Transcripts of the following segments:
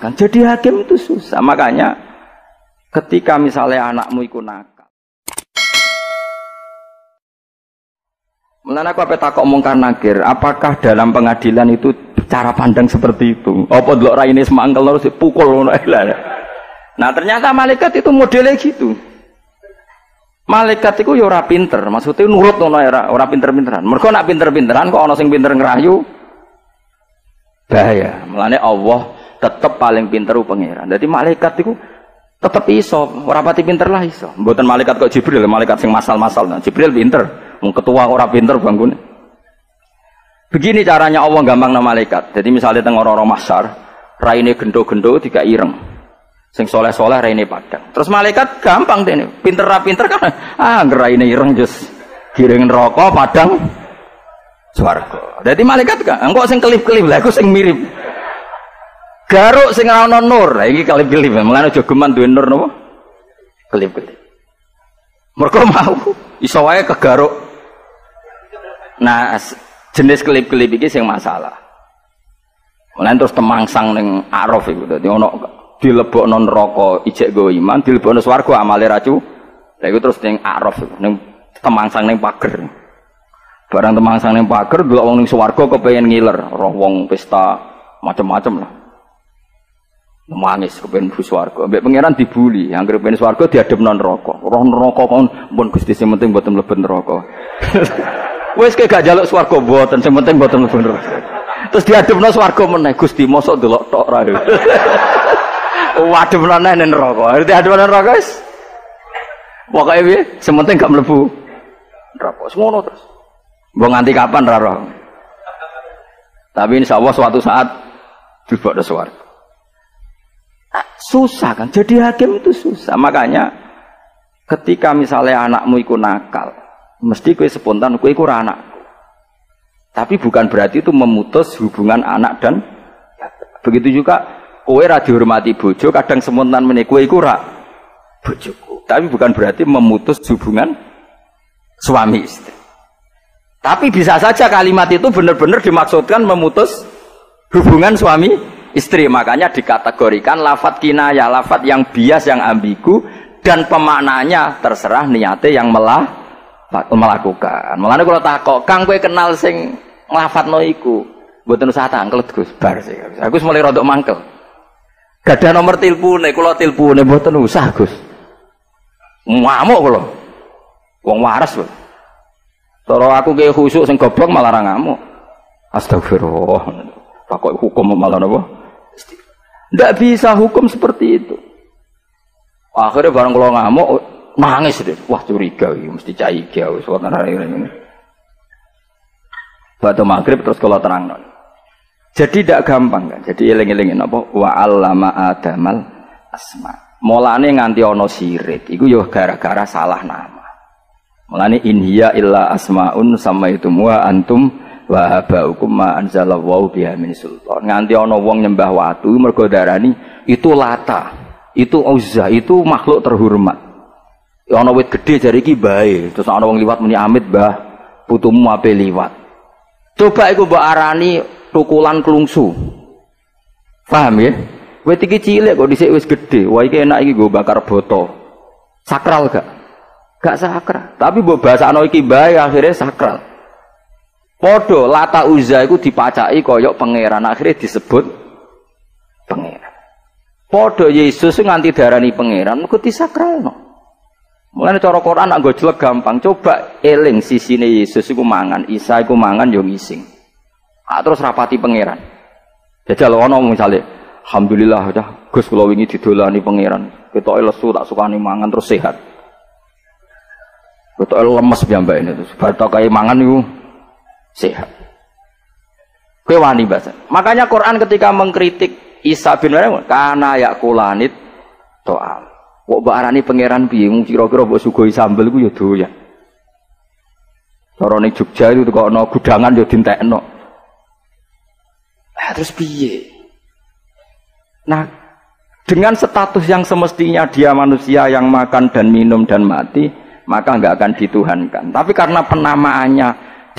Kan jadi hakim itu susah. Makanya ketika misalnya anakmu ikut nakal, mulane aku ape takok mungkar nakir, apakah dalam pengadilan itu cara pandang seperti itu? Apa delok raine semangkel terus dipukul ngono lah. Nah, ternyata malaikat itu modelnya gitu. Malaikat itu ya ora pinter, maksudnya nurut ngono ora pinter-pinteran. Mergo nak pinter-pinteran kok ana sing pinter ngerayu bahaya. Mulane Allah tetep paling pinter pangeran. Jadi malaikat itu tetep iso, ora pati pinter lah iso. Mboten malaikat kok Jibril, malaikat sing masal-masal. Nah, Jibril pinter, wong ketua ora pinter bangun. Begini caranya Allah gampang nama malaikat. Jadi misalnya teng ora-ora mahsyar, raine gendo-gendo dikai ireng. Sing soleh-soleh raine padang. Terus malaikat gampang dene, pinter ra pinter kan raine ireng jos giring neraka padang swarga. Dadi malaikat kan engko sing kelip-kelip lha iku sing mirip. Garuk sing ana nur, lha iki kelip-kelip. Mulane aja geman duwe nur napa? Kelip-kelip. Mergo mau iso wae kegaruk. Nah, jenis kelip-kelip iki sing masalah. Mulane terus temangsang ning Araf iku dadi ana dilebokno neraka ijek go iman, dilebokno swarga amale racu. Lha iku terus ning Araf ning temangsang ning pager. Barang temangsang ning pager delok wong ning swarga kepengin ngiler, roh wong pesta macam-macam lah. Nangis kepengin mlebu swarga. Mbek pangeran dibuli, anggere kepengin swarga diadepno neraka. Roh neraka kon pun Gusti sing penting mboten mlebu neraka. Wis gak njaluk swarga mboten, sing penting mboten mlebu neraka. Terus diadepno swarga meneh, Gusti mosok delok tok ra. Waduh meneh ning neraka. Arti adep nang neraka wis. Pokoke piye? Sementing gak mlebu neraka. Semono terus. Mbok nganti kapan ra roh. Tapi insyaallah suatu saat dilebokno swarga. Susah kan? Jadi hakim itu susah. Makanya ketika misalnya anakmu iku nakal, mesti kowe spontan kowe iku ora anakku. Tapi bukan berarti itu memutus hubungan anak dan begitu juga kowe ra dihormati bojo, kadang semontan meneh kowe iku ra bojoku. Tapi bukan berarti memutus hubungan suami istri. Tapi bisa saja kalimat itu benar-benar dimaksudkan memutus hubungan suami istri. Makanya dikategorikan lafadz kinayah, lafadz yang bias, yang ambigu, dan pemaknanya terserah niate yang melakukan. Mulane kula takok, Kang kowe kenal sing nglafadzno iku? Mboten usah tangkel Gus, bar sih. Aku wis mulai rodok mangkel. Gadah nomor tilpune, kula tilpune mboten usah, Gus. Ngamuk kula. Wong waras lho. Cara aku ki khusuk sing goblok malah ra ngamuk. Astagfirullah. Takok hukum malah napa? Ndak bisa hukum seperti itu. Akhirnya barang kula ngamuk nangis deh. Wah curiga iki mesti cah iki wis wonten ini. Waktu maghrib terus kula terangno. Jadi tidak gampang kan. Jadi eling-elingin apa wa 'allama adamal asma. Mulane nganti ana sirik iku ya gara-gara salah nama. Mulane in hiya illa asmaun samaitum wa antum wa abaukum ma anzalallahu biha min sultan. Nganti ana wong nyembah watu mergo darani itu Lata, itu Uzza, itu makhluk terhormat. Ya ana wit gedhe jare iki bae. Terus ana wong liwat muni amit, Mbah, putumu ape liwat. Coba iku mbok arani tukulan klungsu. Paham ya? Wit iki cilik kok dhisik wis gedhe. Wah iki enak iki nggo bakar boto. Sakral gak? Gak sakral. Tapi mbok basakno iki bae akhirnya sakral. Padha Lata Uzza iku dipacaki kaya pangeran, akhirnya disebut pangeran. Padha Yesus nganti darani pangeran mergo disakralno. Mulane cara Quran nak nggo jelek gampang. Coba eling sisine Yesus iku mangan, Isa iku mangan yo ngising. Terus rapati pangeran. Jajal ana misale, alhamdulillah dah Gus kula wingi didolani pangeran. Ketoke lesu tak sukani mangan terus sehat. Ketoke lemes piyambake terus batokae mangan iku sehat. Kowe wani bahasa. Makanya Quran ketika mengkritik Isa bin Maryam kana yakulanit to'am. Kok mbok arani pangeran piye mung kira-kira mbok sugoi sambel ku ya doyan. Cara ning Jogja itu kok ana gudangan ya dientekno. Terus piye? Nah, dengan status yang semestinya dia manusia yang makan dan minum dan mati, maka enggak akan dituhankan. Tapi karena penamaannya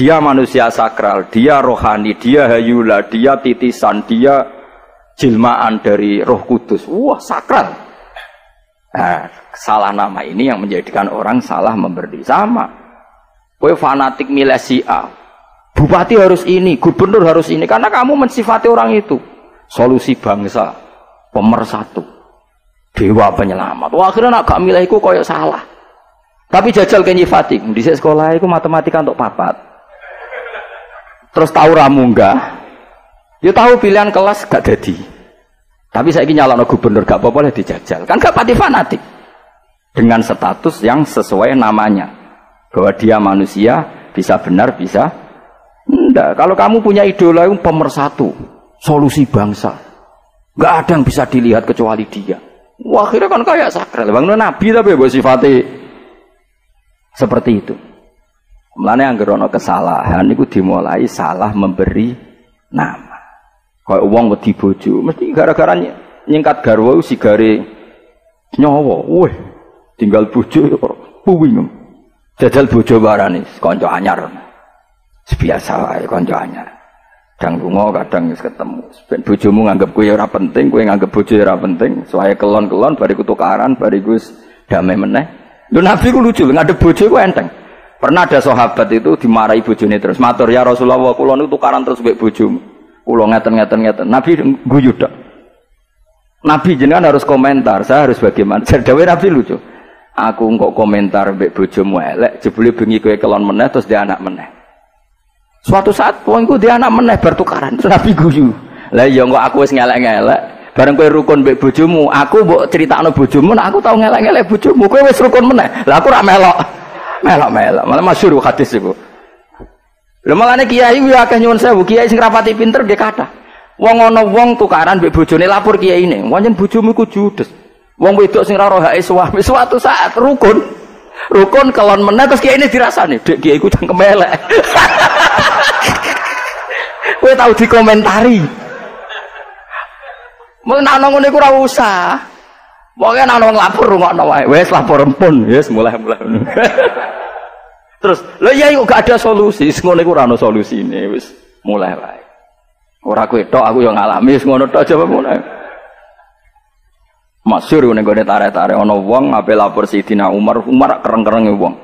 dia manusia sakral, dia rohani, dia hayula, dia titisan, dia Jilmaan dari Roh Kudus. Wah, sakral. Nah, salah nama ini yang menjadikan orang salah memberi. Sama. Kowe fanatik milih si A. Bupati harus ini, gubernur harus ini karena kamu mensifati orang itu. Solusi bangsa, pemersatu, dewa penyelamat. Wah, akhirnya nak gak milih iku koyo salah. Tapi jajal ke nyifati, di sekolah iku matematika untuk papat. Terus tahu ramu enggak? Ya tahu pilihan kelas gak jadi. Tapi saya ingin nyalon gubernur gak apa-apa lah dijajal. Kan gak pati fanatik. Dengan status yang sesuai namanya. Bahwa dia manusia, bisa benar, bisa enggak. Kalau kamu punya idola itu pemersatu, solusi bangsa. Gak ada yang bisa dilihat kecuali dia. Wah, akhirnya kan kayak sakral. Bang Nabi tapi buat sifatnya seperti itu. Mulane anggere ana kesalahan iku dimulai salah memberi nama. Kayak wong wedi bojo, mesti gara-gara nyingkat garwa sigare nyawa. Weh, tinggal bojo puwing. Jajal bojo barani kanca anyar. Biasa wae kanca anyar. Kadang lunga, kadang wis ketemu. Ben bojomu nganggep kowe ora penting, kowe nganggep bojo ora penting, soalnya kelon-kelon bariku tukaran, bariku wis damai meneh. Lho Nabi ku lucu, ngadep bojo ku enteng. Pernah ada sahabat itu dimarahi bojone terus. Matur ya Rasulullah, kula niku tukaran terus mbek bojomu. Kula ngeten. Nabi guyu tok. Nabi jenengan harus komentar, saya harus bagaimana? Dawe Nabi lucu. Aku kok komentar mbek bojomu elek, jebule bengi kowe kelon meneh terus dia anak meneh. Suatu saat wong iku dia anak meneh bar tukaran. Terus Nabi guyu. Lah iya kok aku wis ngelek-ngelek. Bareng kowe rukun mbek bojomu, aku mbok critakno bojomu, nek aku tau ngelek-ngelek bojomu, kowe wis rukun meneh. Lah aku ora melok. Melok. Malah masyhur hadis iku. Lha malane kiai kuwi akeh nyuwun sewu, kiai sing rapati pinter nggih kathah. Wong ana wong tukaran mbek bojone lapor kiyaine, "Pancen bojomu iku judes." Wong wedok sing ora roh hake suami suatu saat rukun kelon meneh terus kiyaine dirasani, "Dek kiai iku cangkem elek." Kowe tau dikomentari. Mun ana ngene iku ora usah. Pokoke ana wong lapor rungokno wae. Wis lapor empun, wis mulai. Terus, lha iya kok gak ada solusi, ngono iku ora ana solusine, wis mulai wae. Ora kowe tok aku yo ngalami wis ngono tok jawab mulai. Masyhur ning gone tarik-tarik ana wong ape lapor Sayyidina Umar kereng-kerenge wong.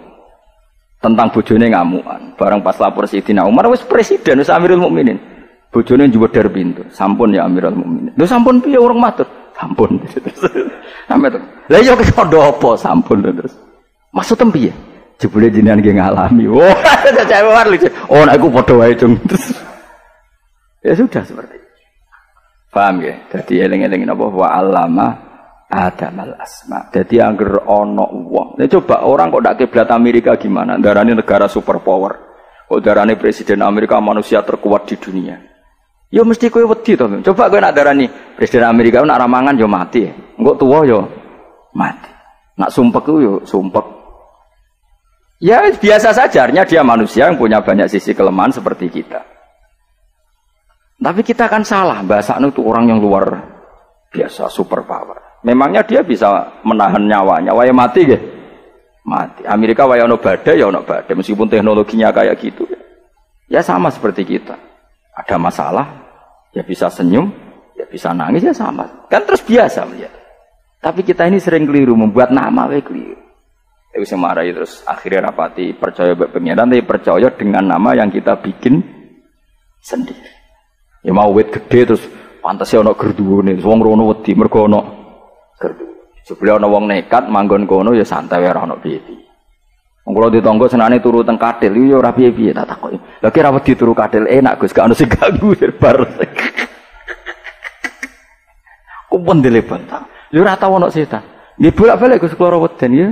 Tentang bojone ngamukan. Bareng pas lapor Sayyidina Umar wis presiden, wis Amirul Mukminin. Bojone njubedher pintu. Sampun ya Amirul Mukminin. Lho sampun piye urung matur? Sampun. Sampai terus. Lah yo kesodo apa sampun terus. Maksud piye? Jebule jenengan nggih ngalami. Wah, cewek lucu. Oh, nek aku padha wae cung. Ya sudah seperti itu. Paham ya? Jadi eling-eling napa wa allama Adamal asma. Jadi angger ana wong. Nah, coba orang kok ndak kiblat Amerika gimana? Darane negara superpower. Kok darane presiden Amerika manusia terkuat di dunia. Ya mesti kowe wedi to. Coba kowe nak darani presiden Amerika nak ramangan yo mati. Engko tuwa yo mati. Nak sumpek ku yo sumpek. Ya biasa saja, artinya dia manusia yang punya banyak sisi kelemahan seperti kita. Tapi kita kan salah, bahasanya itu orang yang luar biasa, superpower. Memangnya dia bisa menahan nyawanya, waya mati ya? Mati. Amerika waya ono badai, ya ono badai. Meskipun teknologinya kayak gitu. Ya sama seperti kita. Ada masalah, ya bisa senyum, ya bisa nangis, ya sama. Kan terus biasa melihat. Tapi kita ini sering keliru, membuat nama keliru. Itu semarahi terus akhirnya rapati percaya pengiran, tapi percaya dengan nama yang kita bikin sendiri. Ya mau wit gede terus pantasnya ono gerduwone, wong rono wedi mergo ono gerdu. Sebelum ono wong nekat manggon kono ya santai ora ono piye-piye. Wong kula ditangga senane turu teng katil ya ora piye-piye tak takoki. Lah kira wedi turu katil enak Gus gak ono sing ganggu bar. Kupon dile bantang. Ya ora tau ono setan. Nggih bolak-balik Gus kula weden ya.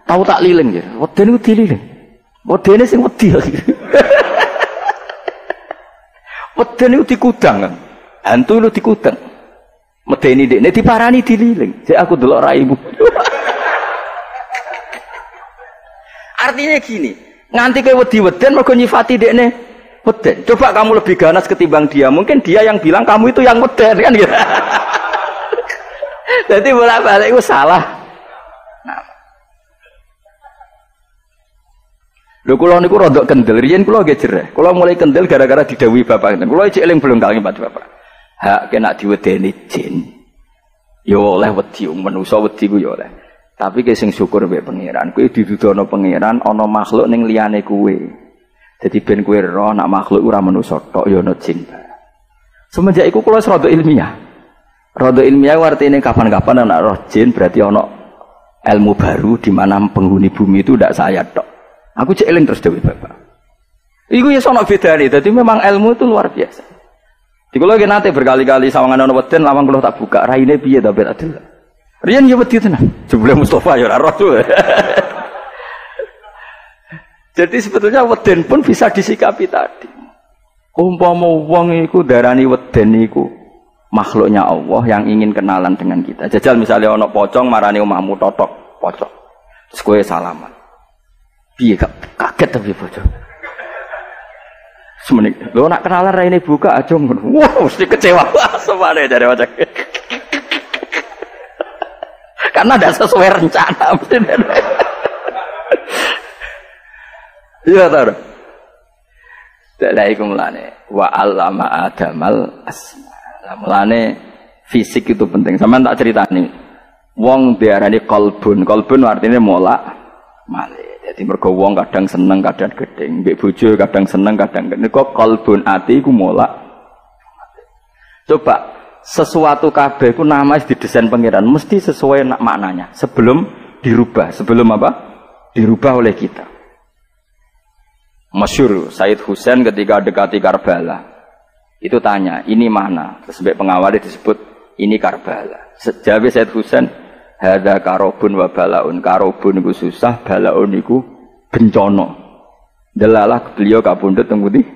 Tahu tak liling ya, weden itu dililing. Wedene sing wedi lagi. Weden itu dikudang kan. Hantu itu dikudang. Medeni dekne diparani dililing. Jadi aku delok raimu. Artinya gini, nganti kowe wedi-weden mergo nyifati dekne weden. Coba kamu lebih ganas ketimbang dia. Mungkin dia yang bilang kamu itu yang weden kan gitu. Jadi bolak-balik itu salah. Lho kula niku rodok kendel, riyen kula nggih jereh. Kula mulai kendel gara-gara didhawuhi bapak ngeten. Kula iki eling belum kali Pak Bapak. hak kena diwedeni jin. Ya oleh wedi manusa wedi ku ya oleh. Tapi ki sing syukur mbek pangeran, kuwi didudono pangeran ana makhluk ning liyane kuwe. Dadi ben kowe ro nak makhluk ora manusa tok ya ana jin. Semenjak iku kula rada ilmiah. Rada ilmiah artine kapan-kapan ana roh jin berarti ana ilmu baru di mana penghuni bumi itu tidak saya tok. Aku cek eling terus dewe Bapak. Iku ya sono bedane. Dadi memang ilmu itu luar biasa. Di kula ki nate berkali-kali sawangan ana weden lawang kula tak buka. Raine piye ta Ben Adil? Riyen ya wedi tenan. Jebule Mustofa ya ora roh tuh. Jadi sebetulnya weden pun bisa disikapi tadi. Umpama wong iku darani weden iku makhluknya Allah yang ingin kenalan dengan kita. Jajal misalnya ana pocong marani omahmu totok pocong. Terus kowe salaman. Piye kaget tapi pocong. Semenik, lo nak kenalan raine buka aja ngono. Wah, mesti kecewa semane jare wajah. Karena tidak sesuai rencana mesti. Iya ta. Dalaikum lane wa 'allama adamal asma. Lah mulane fisik itu penting. Sampeyan tak critani. Wong diarani qalbun. Qalbun artinya molak malik. Jadi mergo wong kadang seneng, kadang gedeng, mbek bojo kadang seneng, kadang gedeng. Kok qalbun ati iku molak. Coba sesuatu kabeh iku nama didesain pangeran mesti sesuai maknanya sebelum dirubah. Sebelum apa? Dirubah oleh kita. Masyhur Said Husain ketika dekati Karbala. Itu tanya, ini mana? Terus mbek pengawal disebut ini Karbala. Jawab Said Husain, hadza karobun wa balaun. Karobun iku susah, balaun iku bencana. Delalah beliau kapundhut teng pundi?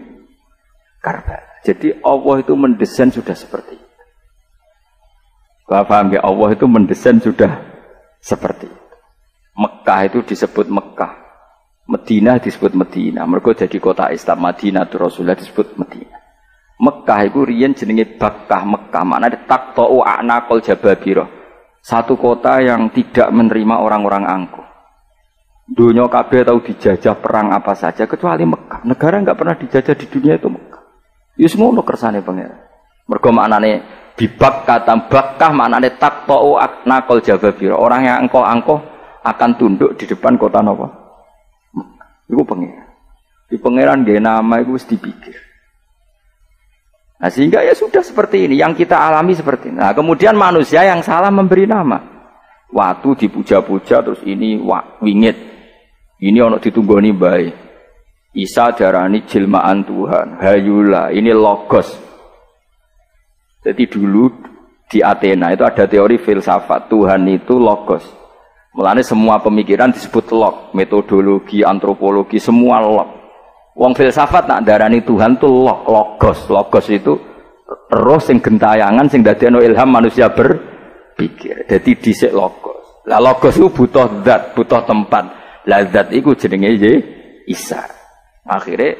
Karbala. Jadi Allah itu mendesain sudah seperti itu. Paham ya? Allah itu mendesain sudah seperti itu. Mekah itu disebut Mekah. Madinah disebut Madinah. Mereka jadi kota Islam. Madinah itu Rasulullah disebut Madinah. Mekah itu riyen jenenge Bakkah Mekah. Maknanya taqta'u a'naqal jababirah. Satu kota yang tidak menerima orang-orang angkuh. Dunia kabeh tahu dijajah perang apa saja kecuali Mekah. Negara enggak pernah dijajah di dunia itu Mekah. Ya semua ono kersane pangeran. Mergo maknane bibak kata Bakkah maknane taqta'u a'naqal jababirah. Orang yang angkuh-angkuh akan tunduk di depan kota napa? Mekah. Iku pangeran. Di pangeran nggih nama iku wis dipikir. Nah sehingga ya sudah seperti ini yang kita alami seperti ini. Nah kemudian manusia yang salah memberi nama. Watu dipuja-puja terus ini wingit. Ini ono ditunggoni bae. Isa darani jelmaan Tuhan. Hayula ini logos. Jadi dulu di Athena itu ada teori filsafat Tuhan itu logos. Mulane semua pemikiran disebut log, metodologi, antropologi semua log. Wong filsafat nak darani Tuhan tuh logos. Logos itu roh sing gentayangan sing dadekno ilham manusia berpikir. Jadi dhisik logos. Lah logos itu butuh zat, butuh tempat. Lah zat iku jenenge Isa. Akhire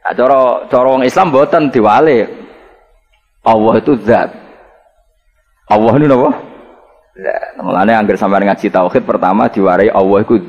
cara wong Islam mboten diwale. Allah itu zat. Allah itu napa? Lah mulane anggere sampeyan ngaji tauhid pertama diwarai Allah iku